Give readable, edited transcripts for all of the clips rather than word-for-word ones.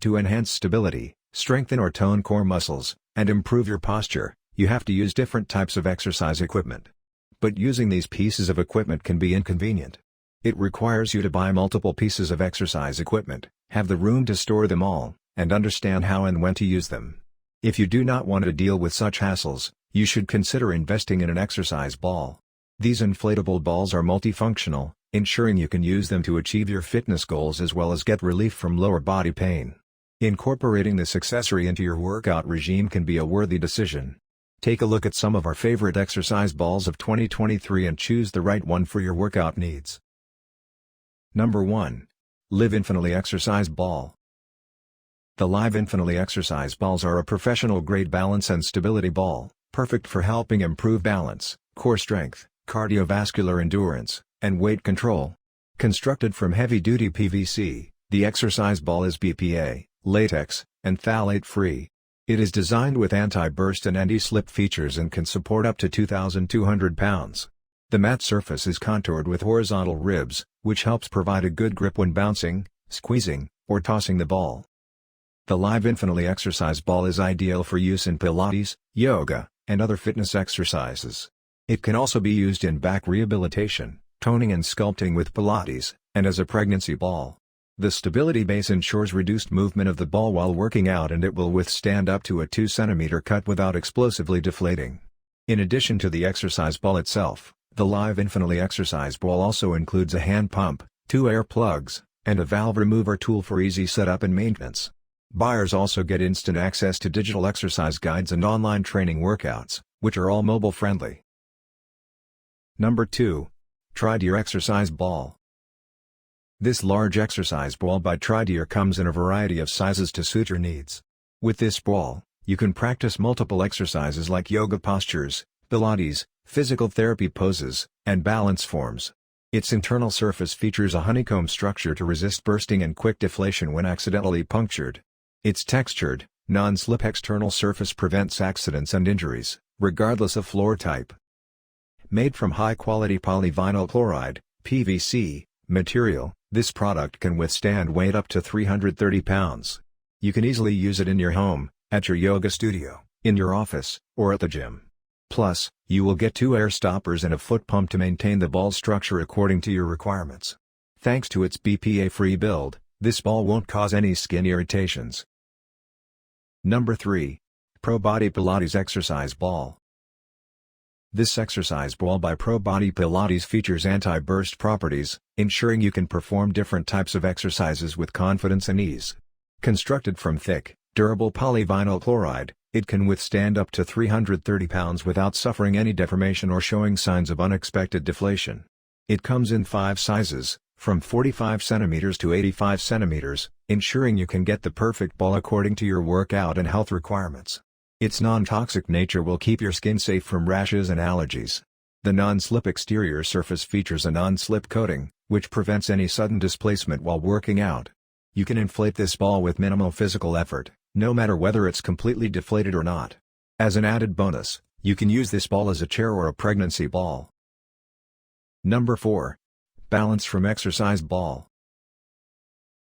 To enhance stability, strengthen or tone core muscles, and improve your posture, you have to use different types of exercise equipment. But using these pieces of equipment can be inconvenient. It requires you to buy multiple pieces of exercise equipment, have the room to store them all, and understand how and when to use them. If you do not want to deal with such hassles, you should consider investing in an exercise ball. These inflatable balls are multifunctional, ensuring you can use them to achieve your fitness goals as well as get relief from lower body pain. Incorporating this accessory into your workout regime can be a worthy decision. Take a look at some of our favorite exercise balls of 2023 and choose the right one for your workout needs. Number 1. Live Infinitely Exercise Ball. The Live Infinitely Exercise Balls are a professional-grade balance and stability ball, perfect for helping improve balance, core strength, cardiovascular endurance, and weight control. Constructed from heavy-duty PVC, the exercise ball is BPA, latex, and phthalate-free. It is designed with anti-burst and anti-slip features and can support up to 2,200 pounds. The mat surface is contoured with horizontal ribs, which helps provide a good grip when bouncing, squeezing, or tossing the ball. The Live Infinitely Exercise Ball is ideal for use in Pilates, yoga, and other fitness exercises. It can also be used in back rehabilitation, toning and sculpting with Pilates, and as a pregnancy ball. The stability base ensures reduced movement of the ball while working out, and it will withstand up to a 2 cm cut without explosively deflating. In addition to the exercise ball itself, the Live Infinitely Exercise Ball also includes a hand pump, 2 air plugs, and a valve remover tool for easy setup and maintenance. Buyers also get instant access to digital exercise guides and online training workouts, which are all mobile-friendly. Number 2. Trideer Exercise Ball. This large exercise ball by Trideer comes in a variety of sizes to suit your needs. With this ball, you can practice multiple exercises like yoga postures, Pilates, physical therapy poses, and balance forms. Its internal surface features a honeycomb structure to resist bursting and quick deflation when accidentally punctured. Its textured, non-slip external surface prevents accidents and injuries, regardless of floor type. Made from high-quality polyvinyl chloride, PVC, material, this product can withstand weight up to 330 pounds. You can easily use it in your home, at your yoga studio, in your office, or at the gym. Plus, you will get 2 air stoppers and a foot pump to maintain the ball structure according to your requirements. Thanks to its BPA-free build, this ball won't cause any skin irritations. Number 3. Pro Body Pilates Exercise Ball. This exercise ball by Pro Body Pilates features anti-burst properties, ensuring you can perform different types of exercises with confidence and ease. Constructed from thick, durable polyvinyl chloride, it can withstand up to 330 pounds without suffering any deformation or showing signs of unexpected deflation. It comes in 5 sizes, from 45 cm to 85 cm, ensuring you can get the perfect ball according to your workout and health requirements. Its non-toxic nature will keep your skin safe from rashes and allergies. The non-slip exterior surface features a non-slip coating, which prevents any sudden displacement while working out. You can inflate this ball with minimal physical effort, no matter whether it's completely deflated or not. As an added bonus, you can use this ball as a chair or a pregnancy ball. Number 4. Balance from Exercise Ball.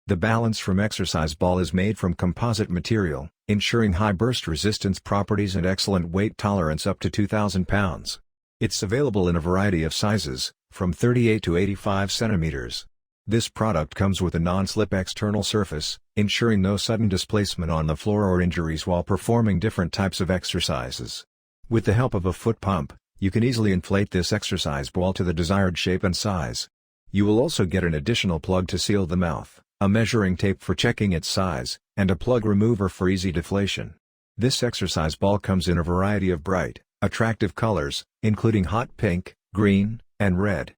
The Balance from Exercise Ball is made from composite material, ensuring high burst resistance properties and excellent weight tolerance up to 2,000 pounds. It's available in a variety of sizes, from 38 to 85 centimeters. This product comes with a non-slip external surface, ensuring no sudden displacement on the floor or injuries while performing different types of exercises. With the help of a foot pump, you can easily inflate this exercise ball to the desired shape and size. You will also get an additional plug to seal the mouth, a measuring tape for checking its size, and a plug remover for easy deflation. This exercise ball comes in a variety of bright, attractive colors, including hot pink, green, and red.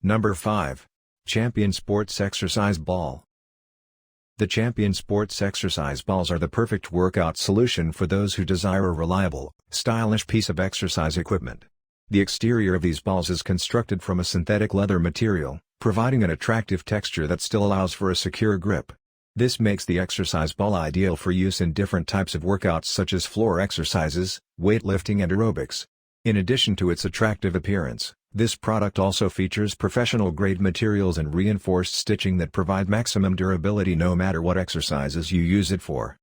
Number 5. Champion Sports Exercise Ball. The Champion Sports Exercise Balls are the perfect workout solution for those who desire a reliable, stylish piece of exercise equipment. The exterior of these balls is constructed from a synthetic leather material, providing an attractive texture that still allows for a secure grip. This makes the exercise ball ideal for use in different types of workouts such as floor exercises, weightlifting and aerobics. In addition to its attractive appearance, This product also features professional-grade materials and reinforced stitching that provide maximum durability no matter what exercises you use it for.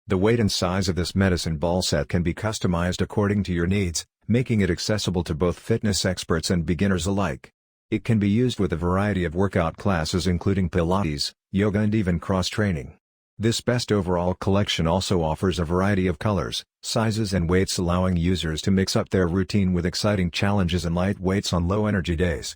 The weight and size of this medicine ball set can be customized according to your needs, making it accessible to both fitness experts and beginners alike. It can be used with a variety of workout classes including Pilates, yoga and even cross-training. This best overall collection also offers a variety of colors, sizes and weights allowing users to mix up their routine with exciting challenges and light weights on low-energy days.